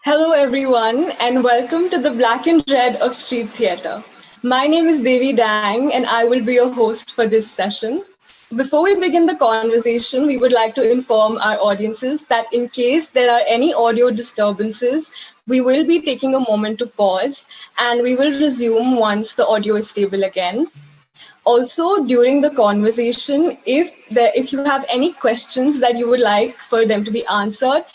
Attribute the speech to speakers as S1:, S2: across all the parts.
S1: Hello, everyone, and welcome to the Black and Red of Street Theatre. My name is Devi Dang, and I will be your host for this session. Before we begin the conversation, we would like to inform our audiences that in case there are any audio disturbances, we will be taking a moment to pause and we will resume once the audio is stable again. Also, during the conversation, if you have any questions that you would like for them to be answered,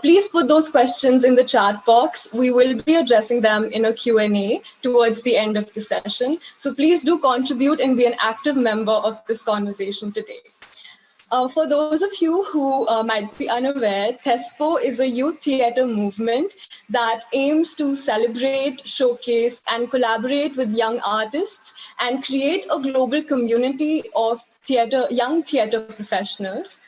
S1: please put those questions in the chat box. We will be addressing them in a Q&A towards the end of the session. So please do contribute and be an active member of this conversation today. For those of you who might be unaware, Thespo is a youth theatre movement that aims to celebrate, showcase, and collaborate with young artists and create a global community of young theatre professionals.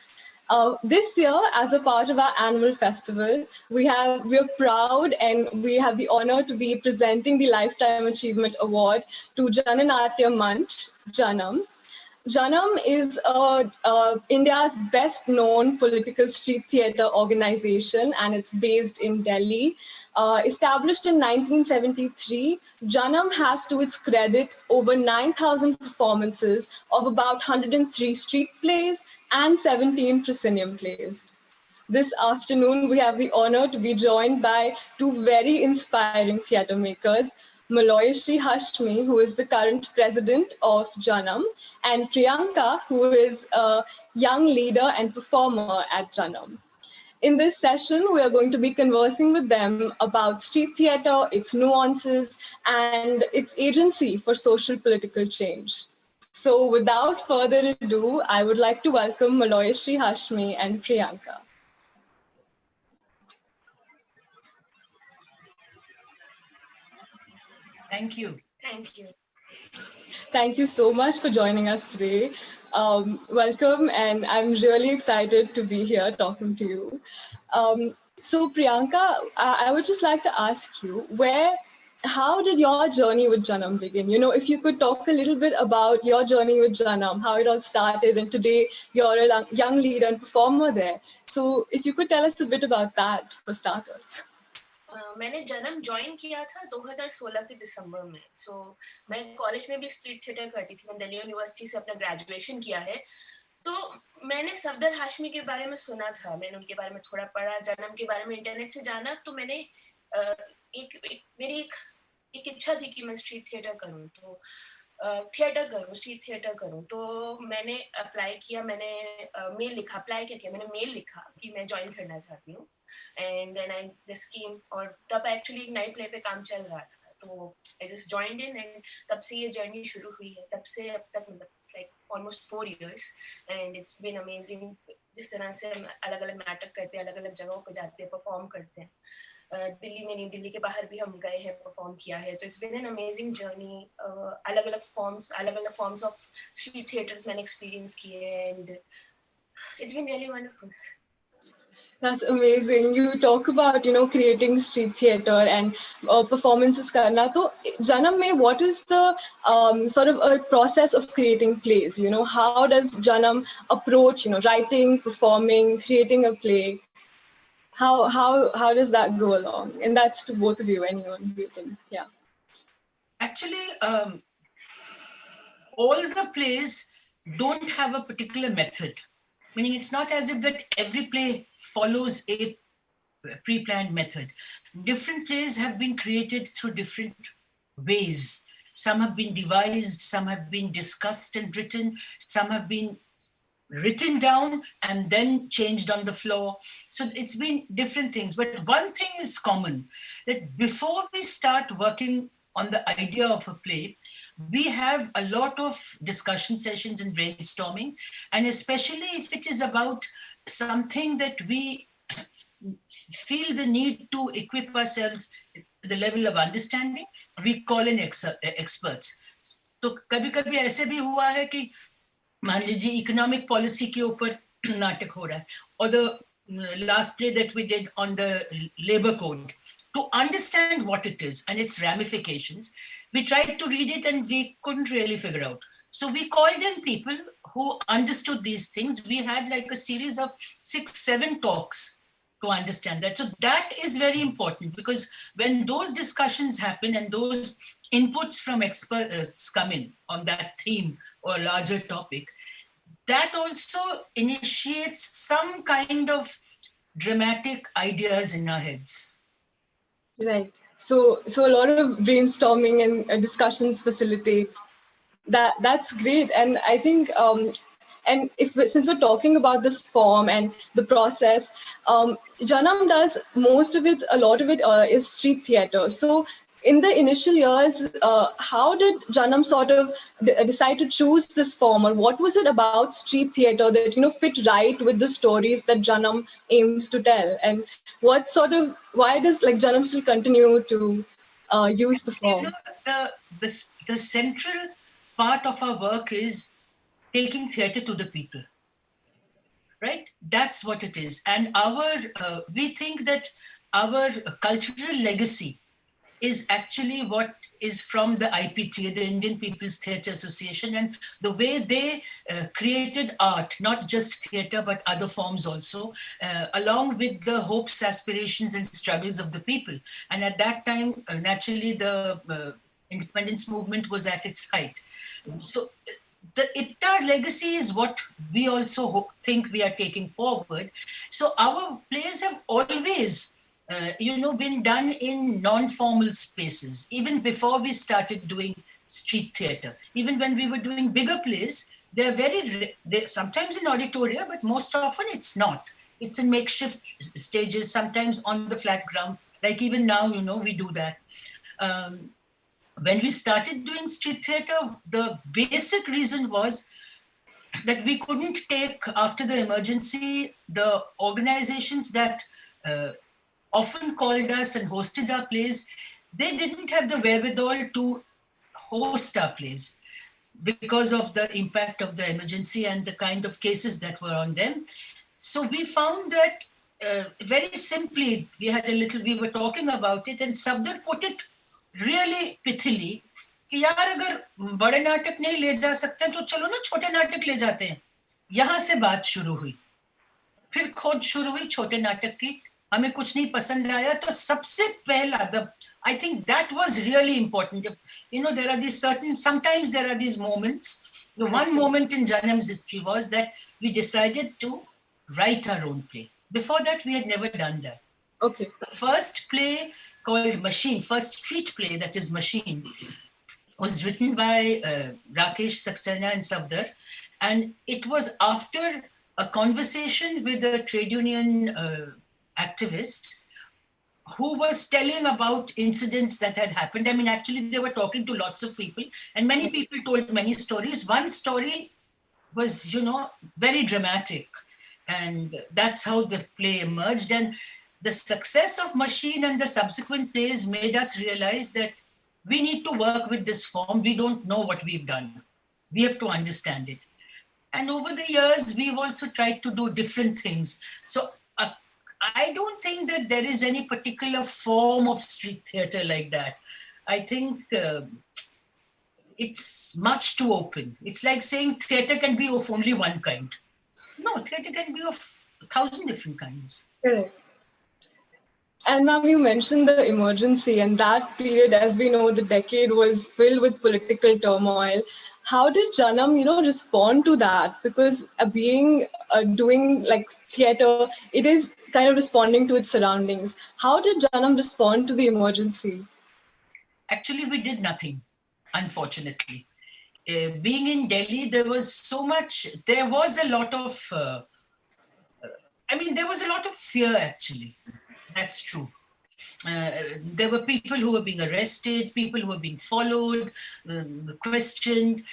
S1: This year, as a part of our annual festival, we're proud and we have the honor to be presenting the Lifetime Achievement Award to Jana Natya Manch, Janam. Janam is India's best known political street theatre organization, and it's based in Delhi. Established in 1973, Janam has to its credit over 9,000 performances of about 103 street plays and 17 proscenium plays. This afternoon, we have the honor to be joined by two very inspiring theatre makers, Moloyashree Hashmi, who is the current president of Janam, and Priyanka, who is a young leader and performer at Janam. In this session, we are going to be conversing with them about street theatre, its nuances, and its agency for social political change. So without further ado, I would like to welcome Moloyashree Hashmi and Priyanka.
S2: Thank you.
S3: Thank you.
S1: Thank you so much for joining us today. Welcome, and I'm really excited to be here talking to you. So Priyanka, I would just like to ask you, how did your journey with Janam begin? You know, if you could talk a little bit about your journey with Janam, how it all started, and today you're a young leader and performer there. So if you could tell us a bit about that for starters.
S3: मैंने जन्म join किया था 2016 के दिसंबर में. सो मैं college में भी street theatre करती थी. मैंने दिल्ली यूनिवर्सिटी से अपना ग्रेजुएशन किया है. तो मैंने सफदर हाशमी के बारे में सुना था, मैंने उनके बारे में थोड़ा पढ़ा, जन्म के बारे में इंटरनेट से जाना. तो मैंने मेरी एक इच्छा थी कि मैं स्ट्रीट थिएटर करूं, तो स्ट्रीट थिएटर करूं. तो मैंने अप्लाई किया, मैंने मेल लिखा, अप्लाई किया, मैंने मेल लिखा कि मैं ज्वाइन करना चाहती हूँ. And then I this scheme, और तब एक्चुअली एक नाइट प्ले पे काम चल रहा था, तो I just joined in and तब से ये जर्नी शुरू हुई है. तब से अब तक मतलब like almost 4 years and it's been amazing. जिस तरह से हम अलग अलग नाटक करते हैं, अलग अलग जगहों पे जाते हैं, परफॉर्म करते हैं. दिल्ली में नहीं, दिल्ली के बाहर भी हम गए हैं, परफॉर्म किया है. तो it's been an amazing journey. अलग अलग फॉर्म्स ऑफ स्ट्रीट थिएटर्स मैंने एक्सपीरियंस किए and it's been really wonderful.
S1: That's amazing. You talk about, you know, creating street theater and performances karna. So, Janam mein, what is the sort of a process of creating plays? You know, how does Janam approach, you know, writing, performing, creating a play? How does that go along? And that's to both of you, anyone who can, yeah.
S2: Actually, all the plays don't have a particular method. Meaning it's not as if that every play follows a pre-planned method. Different plays have been created through different ways. Some have been devised, some have been discussed and written, some have been written down and then changed on the floor. So it's been different things. But one thing is common, that before we start working on the idea of a play, we have a lot of discussion sessions and brainstorming, and especially if it is about something that we feel the need to equip ourselves at the level of understanding, we call in experts. तो कभी-कभी ऐसे भी हुआ है कि मान लीजिए economic policy के ऊपर नाटक हो रहा है, or the last play that we did on the labor code, to understand what it is and its ramifications. We tried to read it and we couldn't really figure out. So we called in people who understood these things. We had like a series of 6-7 talks to understand that. So that is very important, because when those discussions happen and those inputs from experts come in on that theme or larger topic, that also initiates some kind of dramatic ideas in our heads.
S1: Right. So a lot of brainstorming and discussions facilitate. That's great. And I think and since we're talking about this form and the process, Janam does most of it, a lot of it is street theater. So in the initial years, how did Janam sort of decide to choose this form, or what was it about street theater that fit right with the stories that Janam aims to tell? And why does Janam still continue to use the
S2: You know,
S1: form?
S2: the central part of our work is taking theatre to the people, right? That's what it is. And we think that our cultural legacy is actually what is from the IPTA, the Indian People's Theatre Association, and the way they created art, not just theatre, but other forms also, along with the hopes, aspirations, and struggles of the people. And at that time, naturally, the independence movement was at its height. So the IPTA legacy is what we also think we are taking forward. So our plays have always been done in non-formal spaces, even before we started doing street theatre. Even when we were doing bigger plays, they're sometimes in auditoria, but most often it's not. It's in makeshift stages, sometimes on the flat ground. Like even now, we do that. When we started doing street theatre, the basic reason was that we couldn't take, after the emergency, the organizations that often called us and hosted our plays, they didn't have the wherewithal to host our plays because of the impact of the emergency and the kind of cases that were on them. So we found that very simply, we were talking about it, and Sabdar put it really pithily कि यार अगर बड़े नाटक नहीं ले जा सकते तो चलो ना छोटे नाटक ले जाते हैं. यहाँ से बात शुरू हुई, फिर खोज शुरू हुई छोटे नाटक की. हमें कुछ नहीं पसंद आया तो सबसे पहला I think that was really important. There are these sometimes there are these moments. The one moment in Janam's history was that we decided to write our own play. Before that, we had never done that.
S1: Okay.
S2: The first play called Machine, first street play, that is Machine, was written by Rakesh Saxena and Sabdar. And it was after a conversation with a trade union activist who was telling about incidents that had happened. I mean, actually, they were talking to lots of people, and many people told many stories. One story was, very dramatic. And that's how the play emerged. And the success of Machine and the subsequent plays made us realize that we need to work with this form. We don't know what we've done. We have to understand it. And over the years, we've also tried to do different things. So I don't think that there is any particular form of street theatre like that. I think it's much too open. It's like saying theatre can be of only one kind. No, theatre can be of 1,000 different kinds.
S1: Correct. And ma'am, you mentioned the emergency, and that period, as we know, the decade was filled with political turmoil. How did Janam, respond to that? Because doing like theatre, it is kind of responding to its surroundings. Lot did Janam respond to the emergency?
S2: Actually, we did nothing, unfortunately. Being in Delhi, there was a lot of, there was a lot of fear, actually. That's true. There were people who were being arrested, people who were being followed, questioned,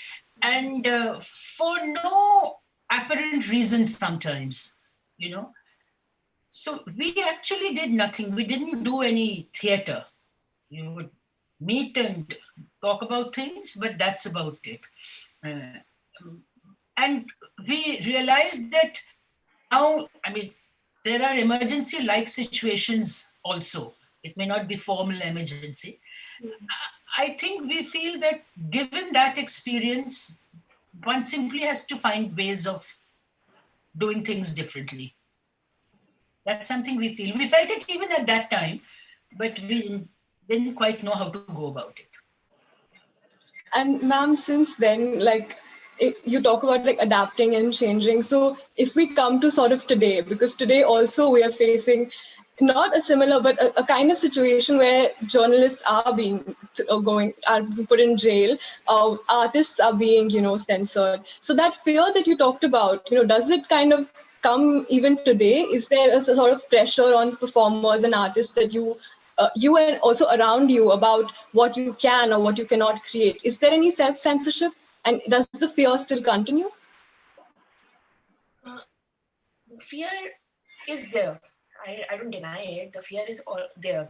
S2: and for no apparent reason sometimes, So we actually did nothing. We didn't do any theatre. You would meet and talk about things, but that's about it. And we realized that now, there are emergency-like situations also. It may not be formal emergency. I think we feel that given that experience, one simply has to find ways of doing things differently. That's something we feel. We felt it even at that time, but we didn't quite know how to go about it.
S1: And ma'am, since then, like you talk about like adapting and changing. So if we come to sort of today, because today also we are facing not a similar, but a kind of situation where journalists are are being put in jail, artists are being, censored. So that fear that you talked about, does it kind of come even today? Is there a sort of pressure on performers and artists that you and also around you about what you can or what you cannot create? Is there any self-censorship, and does the fear still continue?
S3: Fear is there. I don't deny it. The fear is all there.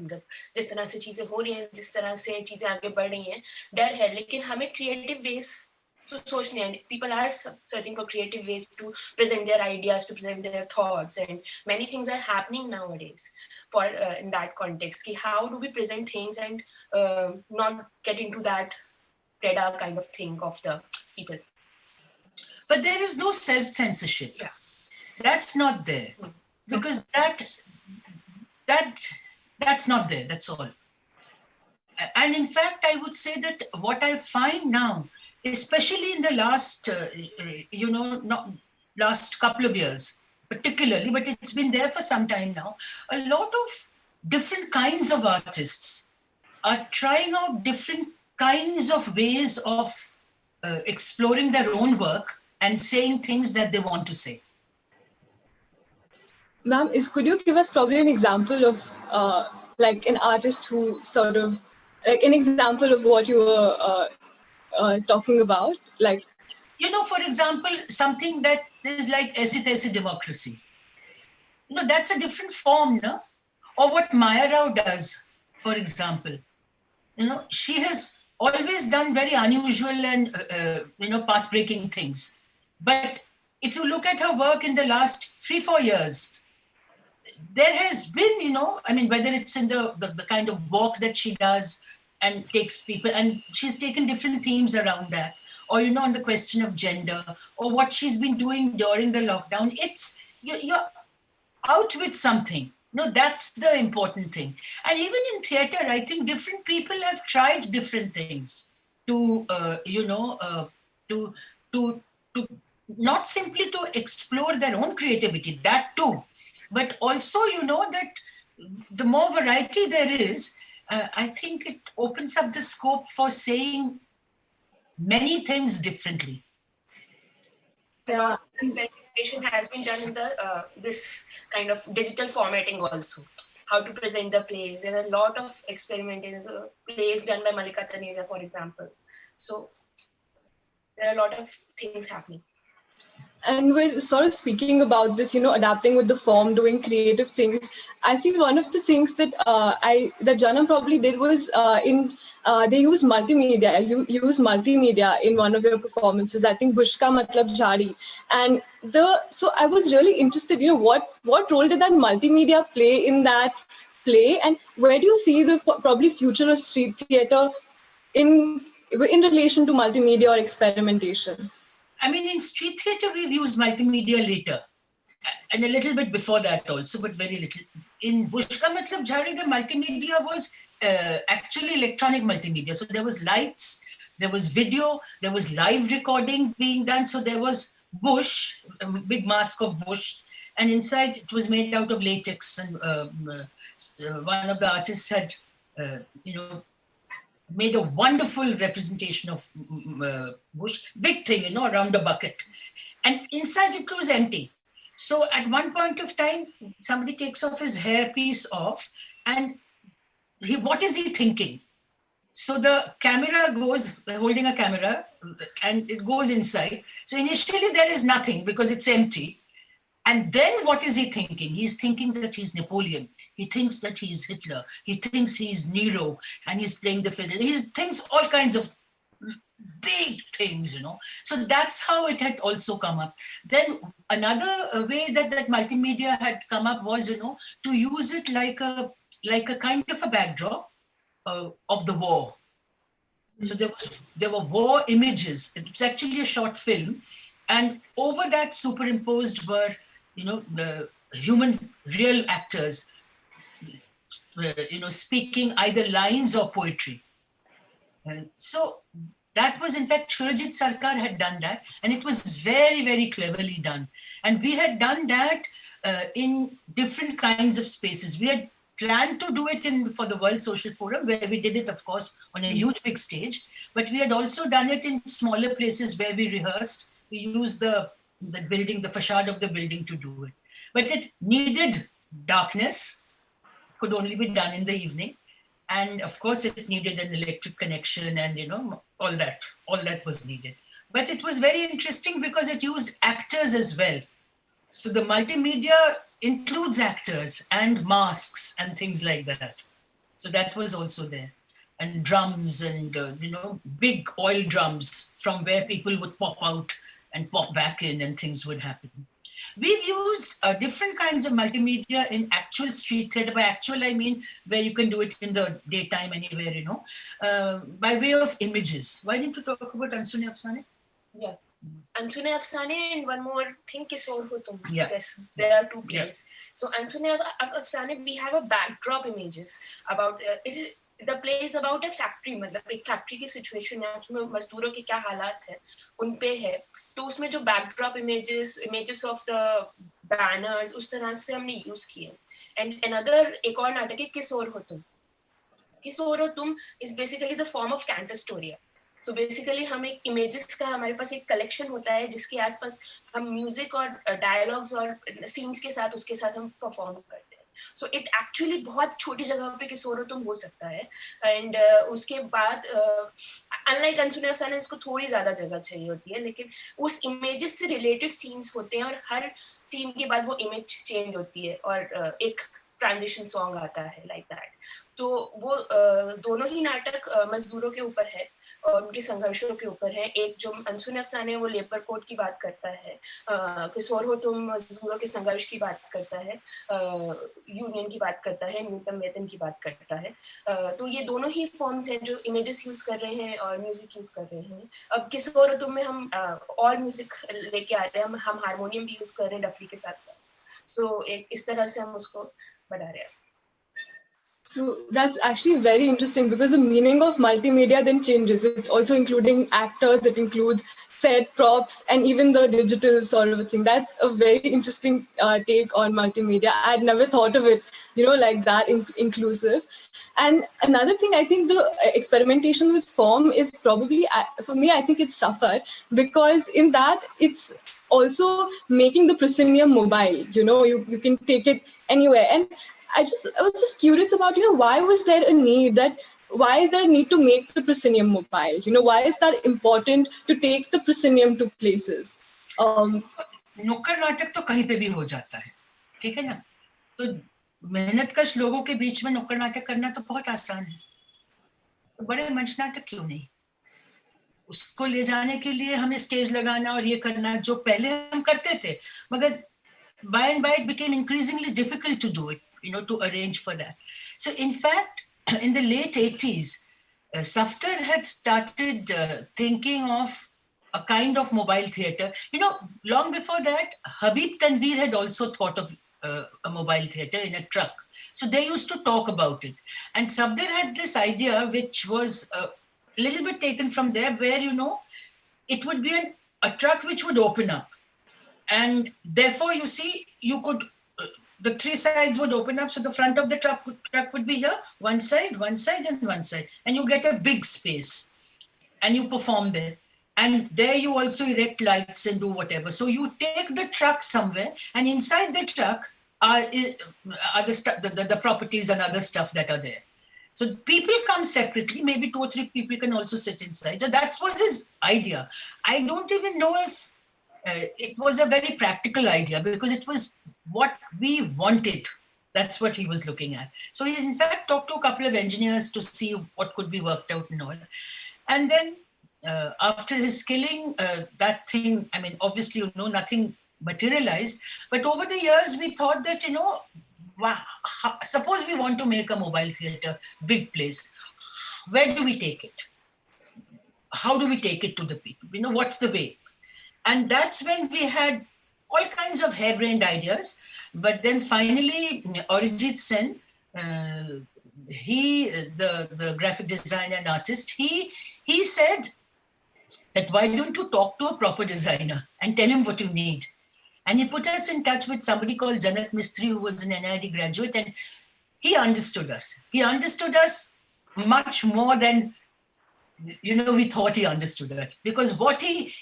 S3: जिस तरह से चीजें हो रही हैं, जिस तरह से चीजें आगे बढ़ रही हैं, डर है. लेकिन हमें creative ways to सोचने हैं. People are searching for creative ways to present their ideas, to present their thoughts, and many things are happening nowadays. For in that context, कि how do we present things and not get into that predator kind of thing of the people.
S2: But there is no self-censorship.
S3: Yeah.
S2: That's not there. Because that's not there, that's all. And in fact, I would say that what I find now, especially in the last, last couple of years, particularly, but it's been there for some time now, a lot of different kinds of artists are trying out different kinds of ways of exploring their own work and saying things that they want to say.
S1: Ma'am, could you give us probably an example of like an artist who sort of, like an example of what you were talking about? Like,
S2: For example, something that is like Aise democracy. That's a different form, no? Or what Maya Rao does, for example. She has always done very unusual and, path-breaking things. But if you look at her work in the last 3-4 years, there has been, whether it's in the kind of walk that she does and takes people, and she's taken different themes around that, or, on the question of gender, or what she's been doing during the lockdown, you're out with something. That's the important thing. And even in theater, I think different people have tried different things to, to not simply to explore their own creativity, that too, but also, that the more variety there is, I think it opens up the scope for saying many things differently.
S3: Yeah. Experimentation has been done in the this kind of digital formatting also. How to present the plays. There are a lot of experimentation plays done by Malika Taneja, for example. So there are a lot of things happening.
S1: And we're sort of speaking about this, adapting with the form, doing creative things. I feel one of the things that that Jana probably did was they use multimedia. You use multimedia in one of your performances. I think Bush Ka Matlab Jhadi. And so I was really interested, what role did that multimedia play in that play, and where do you see the probably future of street theater in relation to multimedia or experimentation?
S2: In street theater, we've used multimedia later, and a little bit before that also, but very little. In Bush Ka Matlab Jhadi, the multimedia was actually electronic multimedia. So there was lights, there was video, there was live recording being done. So there was bush, a big mask of bush, and inside it was made out of latex. And one of the artists had, made a wonderful representation of bush, big thing, around a bucket. And inside it was empty. So at one point of time, somebody takes off his hairpiece off, and what is he thinking? So the camera goes, holding a camera, and it goes inside. So initially there is nothing because it's empty. And then what is he thinking? He's thinking that he's Napoleon. He thinks that he's Hitler. He thinks he's Nero, and he's playing the fiddle. He thinks all kinds of big things, So that's how it had also come up. Then another way that multimedia had come up was, to use it like a kind of a backdrop of the war. So there were war images. It was actually a short film, and over that superimposed were, the human, real actors, speaking either lines or poetry. And so that was, in fact, Surajit Sarkar had done that, and it was very, very cleverly done. And we had done that in different kinds of spaces. We had planned to do it for the World Social Forum, where we did it, of course, on a huge big stage, but we had also done it in smaller places where we rehearsed. We used the building, the facade of the building to do it. But it needed darkness, could only be done in the evening. And of course, it needed an electric connection and, all that was needed. But it was very interesting because it used actors as well. So the multimedia includes actors and masks and things like that. So that was also there. And drums and, big oil drums from where people would pop out and pop back in and things would happen. We've used different kinds of multimedia in actual street theatre. By actual, I mean where you can do it in the daytime anywhere, by way of images. Why didn't you talk about Ansune Afsane?
S3: Yeah. Ansune Afsane and one more thing, Kisor Ho Tum.
S2: Yeah.
S3: Yes, there are two plays. Yeah. So Ansune Afsane, we have a backdrop images about the play is about a factory, मतलब एक factory की situation है, उसमें मजदूरों के क्या हालात है उन पे है, तो उसमें जो backdrop images of the banners उस तरह से हमने यूज किए. एंड अनदर एक और नाटक है किशोर हो तुम is basically the form of कैंटर स्टोरिया. सो बेसिकली हम एक इमेजेस का हमारे पास एक कलेक्शन होता है जिसके आसपास हम म्यूजिक और डायलॉग्स और सीन्स के साथ उसके साथ हम परफॉर्म करते हैं. सो इट एक्चुअली बहुत छोटी जगह पे किशोर तुम हो सकता है. एंड उसके बाद अनलाइक अंशुने अफसाने इसको थोड़ी ज्यादा जगह चाहिए होती है, लेकिन उस इमेजेस से रिलेटेड सीन्स होते हैं और हर सीन के बाद वो इमेज चेंज होती है और एक ट्रांजिशन सॉन्ग आता है लाइक दैट. तो वो दोनों ही नाटक मजदूरों के ऊपर है और उनके संघर्षों के ऊपर है. एक जो अंशुने अफसाने वो लेबर कोड की बात करता है, किशोर हो तुम मजदूरों के संघर्ष की बात करता है, यूनियन की बात करता है, न्यूनतम वेतन की बात करता है. तो ये दोनों ही फॉर्म्स हैं जो इमेजेस यूज कर रहे हैं और म्यूजिक यूज कर रहे हैं. अब किशोर हो तुम में हम और म्यूजिक लेके आ रहे हैं, हम हारमोनियम भी यूज कर रहे हैं डफली के साथ साथ. सो इस तरह से हम उसको बढ़ा रहे हैं.
S1: So that's actually very interesting because the meaning of multimedia then changes. It's also including actors, it includes set, props, and even the digital sort of a thing. That's a very interesting take on multimedia. I'd never thought of it, like that, inclusive. And another thing, I think the experimentation with form is probably, for me, I think it's suffered because in that it's also making the proscenium mobile. You can take it anywhere. And I was just curious about, why was there a need why is there a need to make the proscenium mobile? Why is that important to take the proscenium to places?
S2: नुक्कड़ नाटक तो कहीं पे भी हो जाता है, ठीक है ना. तो मेहनतकश लोगों के बीच में नुक्कड़ नाटक करना तो बहुत आसान है. तो बड़े मंच नाटक क्यों नहीं? उसको ले जाने के लिए हमें स्टेज लगाना और ये करना जो पहले हम करते थे, मगर by and by it became increasingly difficult to do it, to arrange for that. So in fact, in the late 80s, Safdar had started thinking of a kind of mobile theater. Long before that, Habib Tanveer had also thought of a mobile theater in a truck. So they used to talk about it. And Safdar had this idea, which was a little bit taken from there, where, it would be a truck which would open up. And therefore, you see, you could, the three sides would open up. So the front of the truck would be here, one side, and one side. And you get a big space and you perform there. And there you also erect lights and do whatever. So you take the truck somewhere and inside the truck are the properties and other stuff that are there. So people come separately, maybe 2 or 3 people can also sit inside. So that was his idea. I don't even know if it was a very practical idea because it was what we wanted. That's what he was looking at. So he, in fact, talked to a couple of engineers to see what could be worked out and all. And then after his killing, that thing, I mean, obviously, nothing materialized. But over the years, we thought that, suppose we want to make a mobile theater, big place. Where do we take it? How do we take it to the people? What's the way? And that's when we had all kinds of harebrained ideas. But then finally, Arijit Sen, the graphic designer and artist, he said that why don't you talk to a proper designer and tell him what you need? And he put us in touch with somebody called Jana Mistry, who was an NID graduate, and he understood us. He understood us much more than we thought he understood it, because what he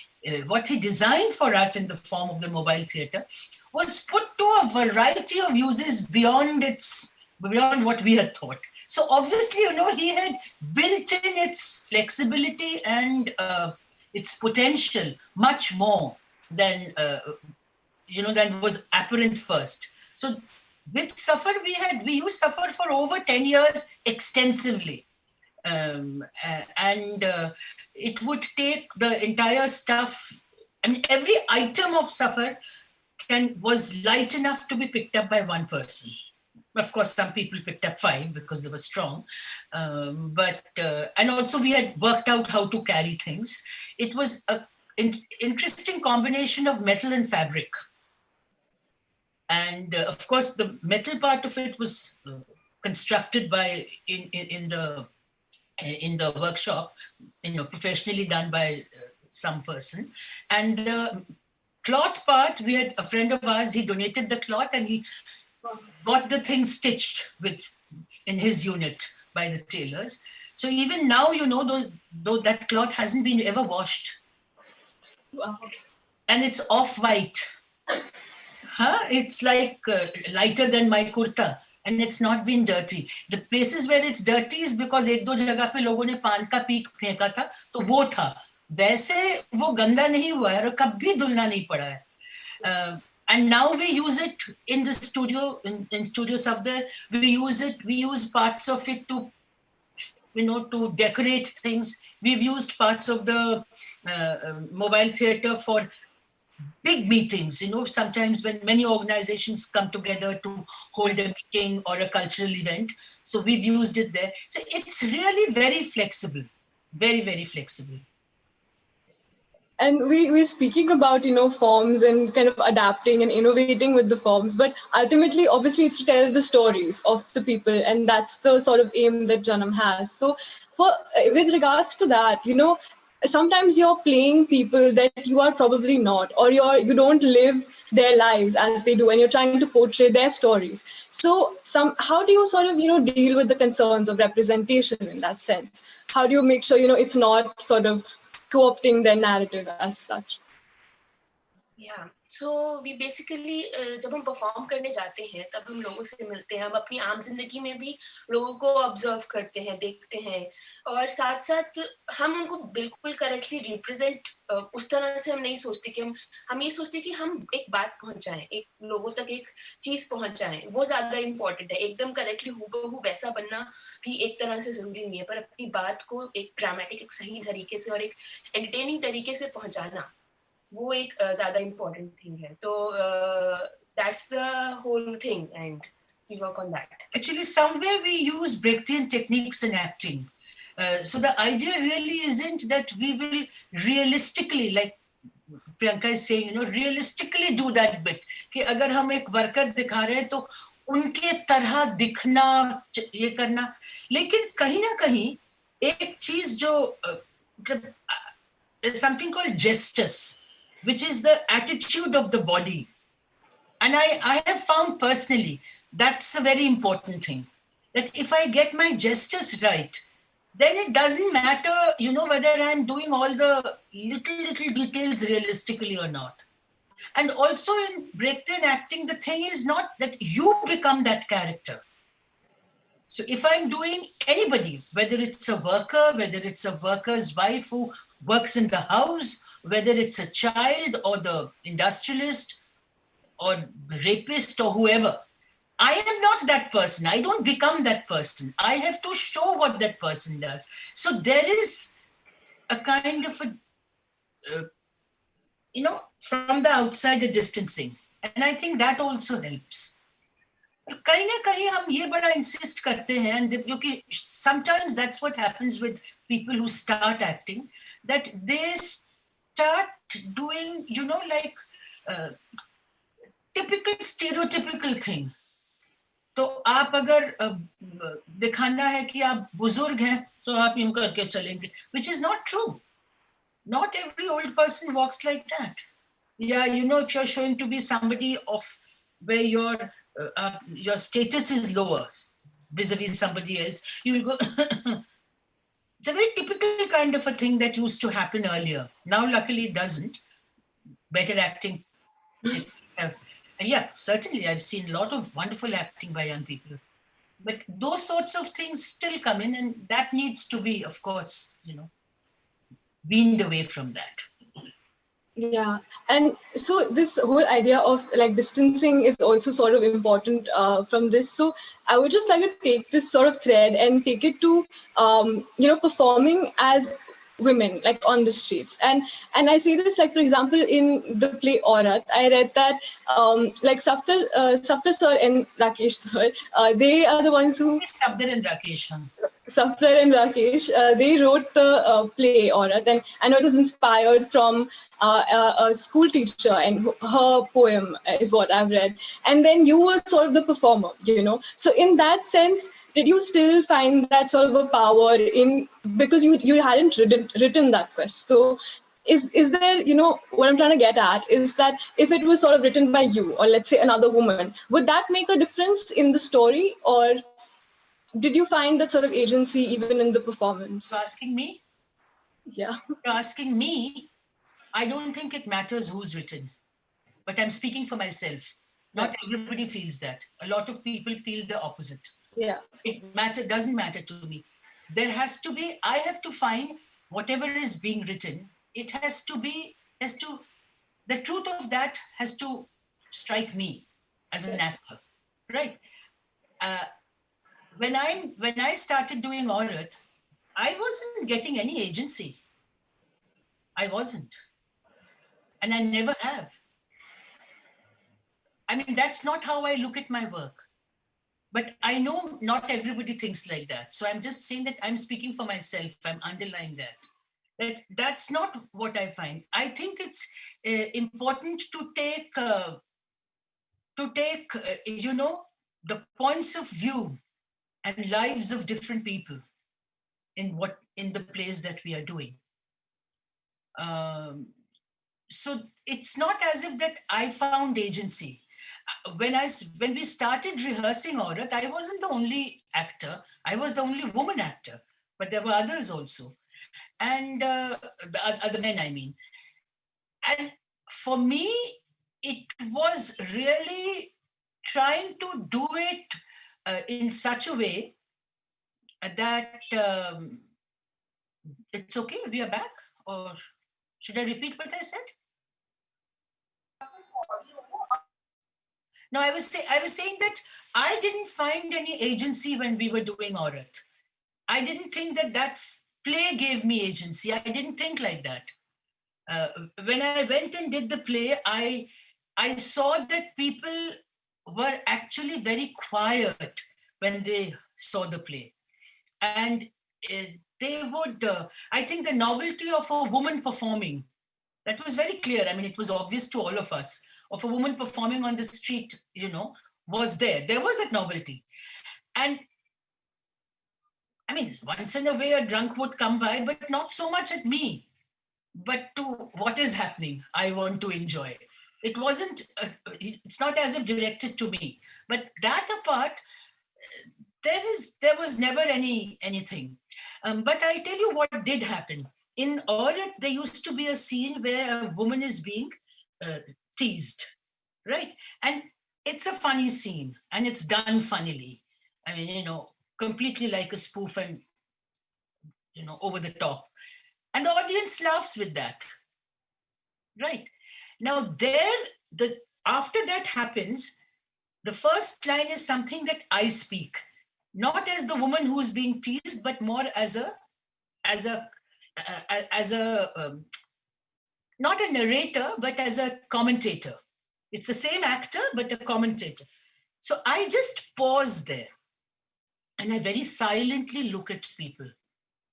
S2: designed for us in the form of the mobile theater was put to a variety of uses beyond what we had thought. So obviously, he had built in its flexibility and its potential much more than than was apparent first. So with Suffer, we used Suffer for over 10 years extensively. And it would take the entire stuff. I mean, every item of Suffer was light enough to be picked up by one person. Of course, some people picked up 5 because they were strong. And also we had worked out how to carry things. It was an interesting combination of metal and fabric. And of course, the metal part of it was constructed by in the workshop, professionally done by some person. And the cloth part, we had a friend of ours, he donated the cloth and he got the thing stitched in his unit by the tailors. So even now, though that cloth hasn't been ever washed.
S1: Wow.
S2: And it's off-white. It's like lighter than my kurta. And it's not been dirty. The places where it's dirty is because एक दो जगह पे लोगों ने पान का peak फेंका था, तो वो था. वैसे वो गंदा नहीं हुआ है और कभी धुलना नहीं पड़ा है. And now we use it in the studio, in Studio Safdar. We use parts of it to, to decorate things. We've used parts of the mobile theater for big meetings, sometimes when many organizations come together to hold a meeting or a cultural event. So we've used it there. So it's really very flexible, very, very flexible.
S1: And we're speaking about, forms and kind of adapting and innovating with the forms, but ultimately, obviously, it's to tell the stories of the people, and that's the sort of aim that Janam has. So with regards to that, sometimes you're playing people that you are probably not, or you don't live their lives as they do, and you're trying to portray their stories. So how do you sort of, deal with the concerns of representation in that sense? How do you make sure, it's not sort of co-opting their narrative as such?
S3: Yeah. So we basically जब हम perform करने जाते हैं तब हम लोगों से मिलते हैं, हम अपनी आम जिंदगी में भी लोगों को ऑब्जर्व करते हैं, देखते हैं, और साथ साथ हम उनको बिल्कुल करेक्टली रिप्रेजेंट उस तरह से हम नहीं सोचते कि हम ये सोचते कि हम एक बात पहुंचाएं, एक लोगों तक एक चीज पहुंचाएं, वो ज्यादा इम्पोर्टेंट है. एकदम करेक्टली हूबहू वैसा बनना भी एक तरह से जरूरी नहीं है, पर अपनी बात को एक ड्रामेटिक, एक सही तरीके से और एक एंटरटेनिंग तरीके से पहुंचाना, वो एक ज्यादा इम्पोर्टेंट थिंग है. तो that's the whole thing, and we work on that.
S2: Actually, somewhere we use Brechtian techniques in acting. So the idea really isn't that we will realistically, like Priyanka is saying, realistically do that bit. कि अगर हम एक worker दिखा रहे हैं तो उनके तरह दिखना, ये करना. लेकिन कहीं ना कहीं एक चीज जो something called gestus, which is the attitude of the body. And I have found personally, that's a very important thing. That if I get my gestures right, then it doesn't matter, whether I'm doing all the little details realistically or not. And also in Brechtian acting, the thing is not that you become that character. So if I'm doing anybody, whether it's a worker, whether it's a worker's wife who works in the house, whether it's a child or the industrialist or the rapist or whoever, I am not that person. I don't become that person. I have to show what that person does. So there is a kind of from the outside, a distancing. And I think that also helps. कहीं ना कहीं हम ये बड़ा insist करते हैं, क्योंकि sometimes that's what happens with people who start acting, that they start doing, typical stereotypical thing. तो आप अगर दिखाना है कि आप बुजुर्ग हैं तो आप यूं करके चलेंगे, which is not true. Not every old person walks like that. Yeah, you know, if you're showing to be somebody of where your status is lower vis-a-vis somebody else, you'll go. It's a very typical kind of a thing that used to happen earlier. Now, luckily, it doesn't. Better acting itself. And yeah, certainly, I've seen a lot of wonderful acting by young people. But those sorts of things still come in, and that needs to be, of course, you know, weaned away from that.
S1: Yeah, and so this whole idea of like distancing is also sort of important from this. So I would just like to take this sort of thread and take it to performing as women like on the streets, and I see this like, for example, in the play Aurat, I read that like Safdar sir and Rakesh sir, they are the ones who
S2: Safdar and Rakesh.
S1: Safdar and Rakesh, they wrote the play Aurat, and I know it was inspired from a school teacher, and her poem is what I've read. And then you were sort of the performer, you know. So in that sense, did you still find that sort of a power in, because you hadn't written that quest? So is there, you know, what I'm trying to get at is that if it was sort of written by you, or let's say another woman, would that make a difference in the story, or did you find that sort of agency even in the performance?
S2: You're asking me?
S1: Yeah.
S2: You're asking me? I don't think it matters who's written, but I'm speaking for myself. Not everybody feels that. A lot of people feel the opposite.
S1: Yeah.
S2: It doesn't matter to me. There has to be, I have to find whatever is being written, it has to, the truth of that has to strike me as an actor, right? When I started doing Aurat, I wasn't getting any agency. I wasn't. And I never have. I mean, that's not how I look at my work. But I know not everybody thinks like that. So I'm just saying that I'm speaking for myself. I'm underlying that. That's not what I find. I think it's important to take, you know, the points of view and lives of different people in the plays that we are doing. So it's not as if that I found agency. When we started rehearsing Aurat, I wasn't the only actor. I was the only woman actor, but there were others also, and other men, I mean. And for me, it was really trying to do it in such a way that it's okay. We are back, or should I repeat what I said? No, I was saying that I didn't find any agency when we were doing Aurat. I didn't think that play gave me agency. I didn't think like that. When I went and did the play, I saw that people were actually very quiet when they saw the play. And they would, I think the novelty of a woman performing, that was very clear. I mean, it was obvious to all of us, of a woman performing on the street, you know, was there. There was that novelty. And I mean, once in a way, a drunk would come by, but not so much at me, but to what is happening. I want to enjoy. It wasn't, it's not as if directed to me. But that apart, there was never anything. But I'll tell you what did happen. In Aurat, there used to be a scene where a woman is being teased, right? And it's a funny scene, and it's done funnily. I mean, you know, completely like a spoof and, you know, over the top. And the audience laughs with that, right? Now, after that happens, the first line is something that I speak, not as the woman who's being teased, but more as a not a narrator, but as a commentator. It's the same actor, but a commentator. So I just pause there and I very silently look at people.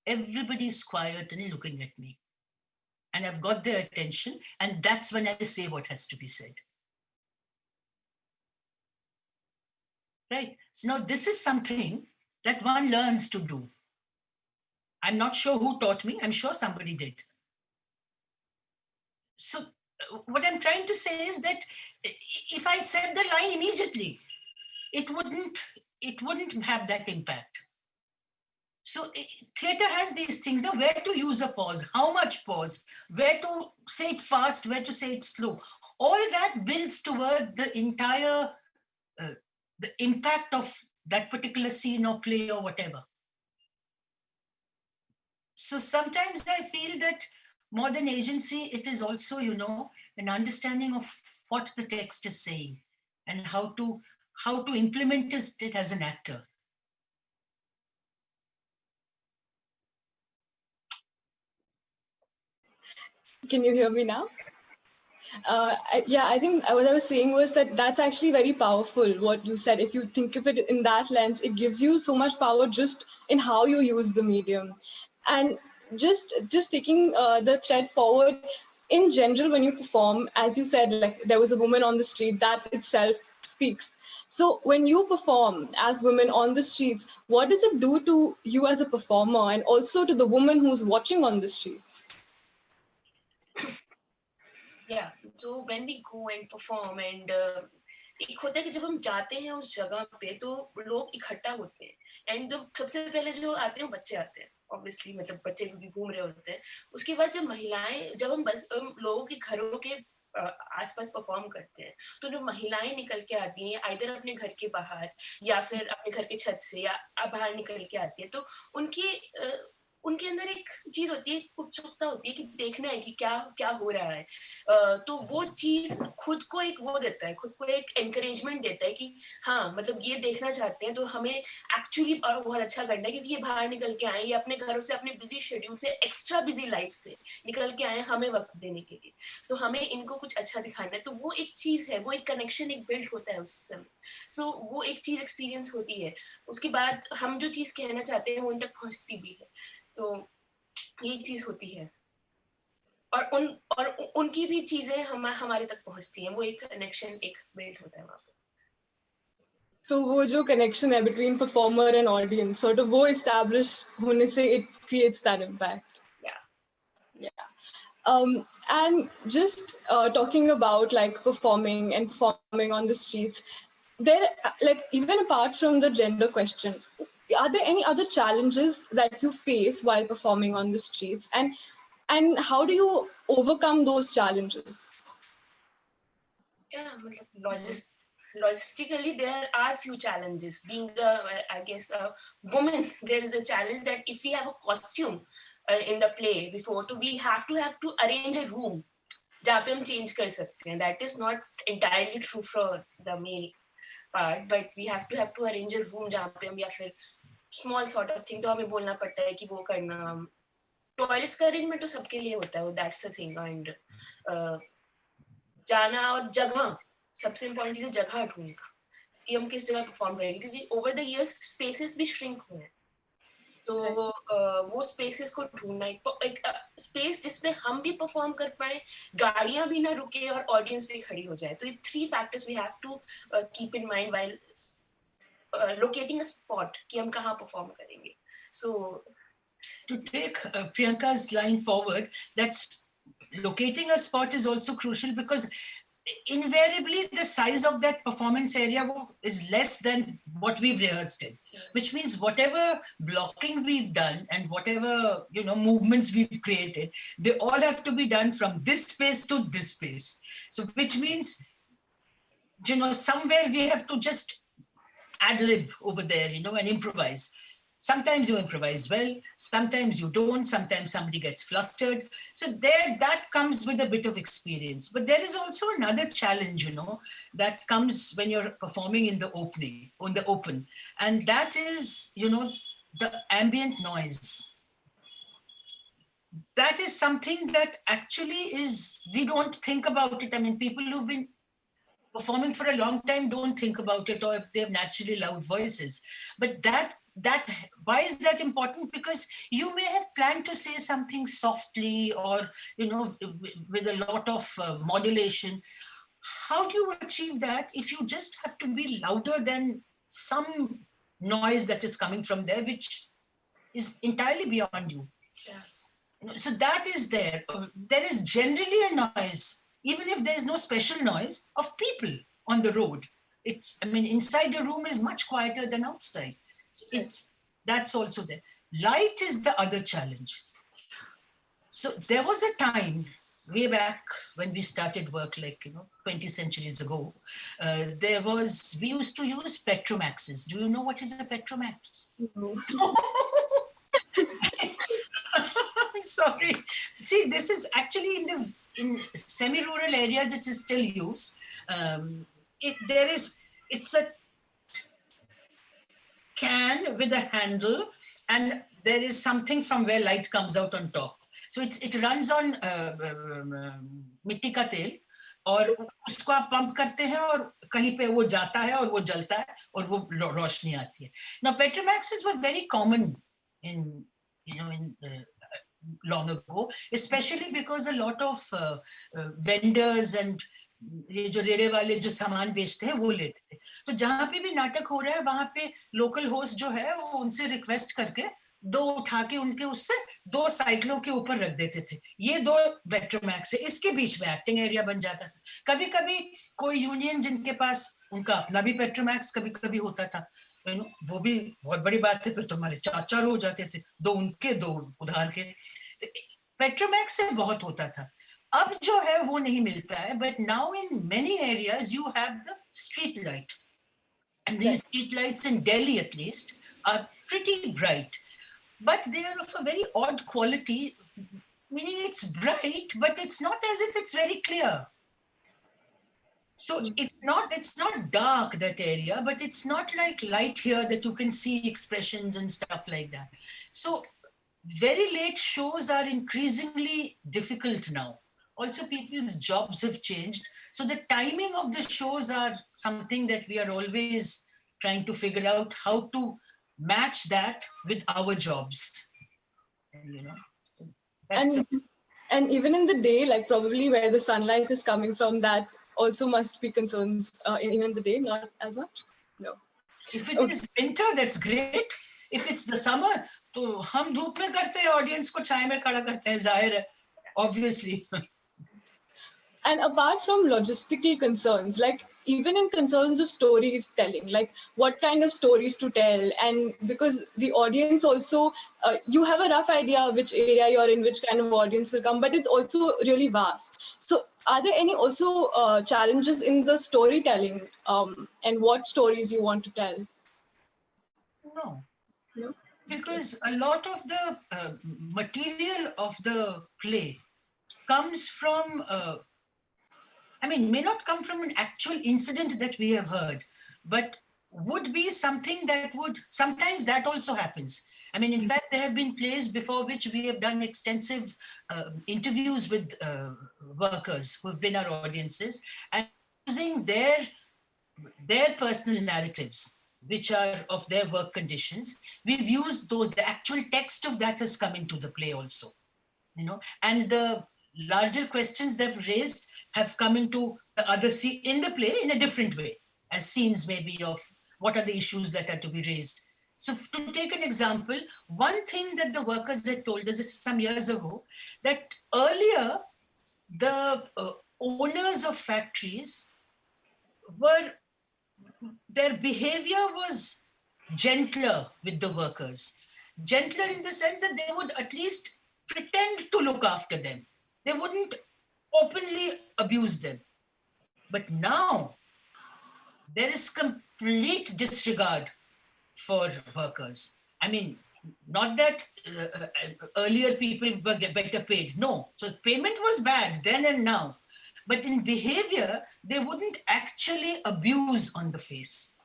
S2: Everybody's quiet and looking at me. And I've got their attention. And that's when I say what has to be said. right? So now this is something that one learns to do. I'm not sure who taught me. I'm sure somebody did. So what I'm trying to say is that if I said the line immediately, it wouldn't have that impact. So theater has these things, now where to use a pause, how much pause, where to say it fast, where to say it slow. All that builds toward the entire the impact of that particular scene or play or whatever. So sometimes I feel that more than agency, it is also, an understanding of what the text is saying and how to implement it as an actor.
S1: Can you hear me now? I think what I was saying was that that's actually very powerful, what you said. If you think of it in that lens, it gives you so much power just in how you use the medium. And just taking the thread forward, in general, when you perform, as you said, like there was a woman on the street, that itself speaks. So when you perform as women on the streets, what does it do to you as a performer and also to the woman who's watching on the streets?
S3: Yeah, so when we go and perform and एक होता है कि जब हम जाते हैं उस जगह पे तो लोग इकट्ठा होते हैं एंड जब सबसे पहले जो आते हैं वो बच्चे आते हैं ऑब्वियसली मतलब बच्चे भी घूम रहे होते हैं उसके बाद जब महिलाएं जब हम बस लोगों के घरों के आसपास परफॉर्म करते हैं तो जो महिलाएं निकल के आती हैं आइदर अपने घर के बाहर या फिर अपने घर के छत से या बाहर निकल के आती है तो उनके अंदर एक चीज होती है उत्सुकता होती है कि देखना है कि क्या क्या हो रहा है तो वो चीज खुद को एक वो देता है खुद को एक एनकरेजमेंट देता है कि हाँ मतलब ये देखना चाहते हैं तो हमें एक्चुअली बहुत अच्छा करना है क्योंकि ये बाहर निकल के आए ये अपने घरों से अपने बिजी शेड्यूल से एक्स्ट्रा बिजी लाइफ से निकल के आए हमें वक्त देने के लिए तो हमें इनको कुछ अच्छा दिखाना है तो वो एक चीज है वो एक कनेक्शन एक बिल्ड होता है उस समय सो वो एक चीज एक्सपीरियंस होती है उसके बाद हम जो चीज कहना चाहते हैं वो उन तक पहुंचती भी है तो ये चीज होती है और उनकी भी चीजें हमारे तक पहुंचती हैं वो एक कनेक्शन एक बिल्ड होता है वहां पे
S1: तो वो जो कनेक्शन है between performer and audience sort of वो establish होने से it creates that impact. Yeah. And just talking about like performing and performing on the streets, there like even apart from the gender question, are there any other challenges that you face while performing on the streets, and how do you overcome those challenges?
S3: Yeah, logistically there are few challenges being I guess a woman there is a challenge that if we have a costume in the play before so we have to arrange a room जहाँ पे हम change कर सकते हैं that is not entirely true for the male part but we have to arrange a room जहाँ पे हम या फिर small sort of thing तो हमें बोलना पड़ता है कि वो करना टॉयलेट्स का अरेंजमेंट तो सबके लिए होता है वो दैट्स द थिंग एंड जाना और जगह सबसे इम्पोर्टेंट चीज है जगह ढूंढना कि हम किस जगह परफॉर्म करेंगे क्योंकि ओवर द इयर्स स्पेसेस भी श्रिंक हुए हैं तो वो स्पेसेस को ढूंढना एक स्पेस जिसमें हम भी परफॉर्म कर पाए गाड़ियां भी ना रुके और ऑडियंस भी खड़ी हो जाए तो ये 3 factors we have to keep in mind while locating a spot कि हम कहाँ परफॉर्म करेंगे सो
S2: to take Priyanka's line forward, that's locating a spot is also crucial because invariably the size of that performance area is less than what we've rehearsed in, which means whatever blocking we've done and whatever movements we've created, they all have to be done from this space to this space. So which means somewhere we have to just ad-lib over there and improvise. Sometimes you improvise well, sometimes you don't, sometimes somebody gets flustered. So that comes with a bit of experience. But there is also another challenge, that comes when you're performing in the open. And that is, the ambient noise. That is something that actually we don't think about it. I mean, people who've been performing for a long time don't think about it, or if they have naturally loud voices. But that why is that important? Because you may have planned to say something softly or with a lot of modulation. How do you achieve that if you just have to be louder than some noise that is coming from there, which is entirely beyond you.
S3: Yeah.
S2: So that is there. There is generally a noise, even if there is no special noise, of people on the road. Inside the room is much quieter than outside. So that's also there. Light is the other challenge. So there was a time way back when we started work, 20 centuries ago, we used to use Petromaxes. Do you know what is a Petromax?
S1: No.
S2: I'm sorry. See, this is actually in semi-rural areas, it is still used. It's a can with a handle, and there is something from where light comes out on top. So it runs on मिट्टी का तेल, और उसको आप pump करते हैं और कहीं पे वो जाता है और वो जलता है और वो रोशनी आती है. Now Petromaxes were very common in long ago, especially because a lot of vendors and ये जो रेड़े वाले जो सामान बेचते हैं वो लेते थे. तो जहां पे भी नाटक हो रहा है वहां पे लोकल होस्ट जो है वो उनसे रिक्वेस्ट करके दो उठा के उनके उससे 2 साइकिलों के ऊपर रख देते थे. ये 2 पेट्रोमैक्स है, इसके बीच में एक्टिंग एरिया बन जाता था. कभी कभी कोई यूनियन जिनके पास उनका अपना भी पेट्रोमैक्स कभी कभी होता था, वो भी बहुत बड़ी बात है. फिर तो हमारे 4 हो जाते थे, 2 उनके 2 उधार के. पेट्रोमैक्स से बहुत होता था. अब जो है वो नहीं मिलता है. But now in many areas you have the street light, and these street lights in Delhi at least are pretty bright, but they are of a very odd quality, meaning it's bright but it's not as if it's very clear. So it's not dark, that area, but it's not like light here that you can see expressions and stuff like that. So very late shows are increasingly difficult now. Also, people's jobs have changed. So the timing of the shows are something that we are always trying to figure out how to match that with our jobs.
S1: And even in the day, like probably where the sunlight is coming from, that also must be concerns even in the day, not as much. No.
S2: If it is winter, that's great. If it's the summer, तो हम धूप में करते हैं, audience को छाया में खड़ा करते हैं, जाहिर है, obviously.
S1: And apart from logistical concerns, like even in concerns of stories telling, like what kind of stories to tell, and because the audience also, you have a rough idea which area you're in, which kind of audience will come, but it's also really vast. So are there any also challenges in the storytelling and what stories you want to tell?
S2: No. Because a lot of the material of the play comes from may not come from an actual incident that we have heard, but would be something that would, sometimes that also happens. In fact, there have been plays before which we have done extensive interviews with workers who have been our audiences, and using their personal narratives, which are of their work conditions, we've used those, the actual text of that has come into the play also, and the larger questions they've raised have come into the other scene in the play in a different way, as scenes maybe of what are the issues that are to be raised. So to take an example, one thing that the workers had told us some years ago, that earlier the owners of factories their behavior was gentler with the workers. Gentler in the sense that they would at least pretend to look after them. They wouldn't openly abuse them. But now there is complete disregard for workers. Not that earlier people were better paid. No. So payment was bad then and now. But in behavior, they wouldn't actually abuse on the face.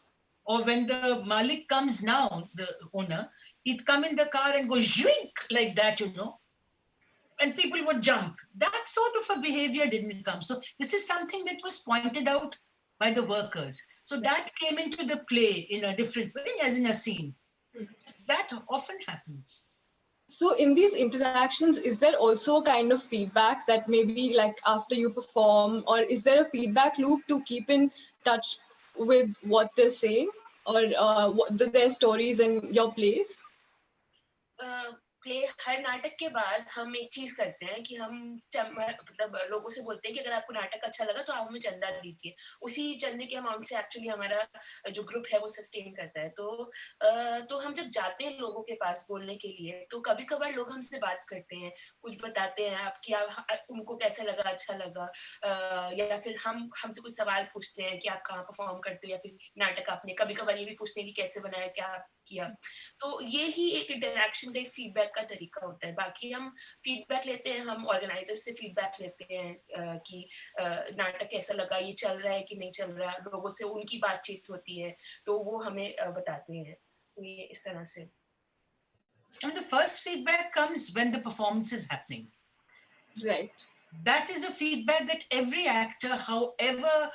S2: Or when the Malik comes now, the owner, he'd come in the car and go zhink like that, and people would jump. That sort of a behavior didn't come. So this is something that was pointed out by the workers. So that came into the play in a different way, as in a scene. That often happens.
S1: So in these interactions, is there also a kind of feedback that maybe like after you perform, or is there a feedback loop to keep in touch with what they're saying? or their stories in your plays?
S3: Play हर नाटक के बाद हम एक चीज करते हैं कि हम मतलब लोगों से बोलते हैं कि अगर आपको नाटक अच्छा लगा तो आप हमें चंदा दीजिए। उसी चंदे के अमाउंट से एक्चुअली हमारा जो ग्रुप है वो सस्टेन करता है। तो हम जब जाते हैं लोगों के पास बोलने के लिए तो कभी कभार लोग हमसे बात करते हैं, कुछ बताते हैं आप कि उनको कैसा लगा, अच्छा लगा, या फिर हमसे कुछ सवाल पूछते हैं कि आप कहाँ परफॉर्म करते हो, या फिर नाटक आपने कभी कभार ये भी पूछते हैं कि कैसे बनाया, क्या किया। तो ये ही एक इंटरैक्शन का, एक फीडबैक का तरीका होता है। बाकी हम फीडबैक लेते हैं, हम ऑर्गेनाइजर से फीडबैक लेते हैं कि नाटक कैसा लगा, ये चल रहा है कि नहीं चल रहा, लोगों से उनकी बातचीत होती है तो वो हमें बताते हैं। तो ये इस तरह से।
S2: And the first feedback comes when the performance is happening.
S1: Right.
S2: That is a feedback that every actor, however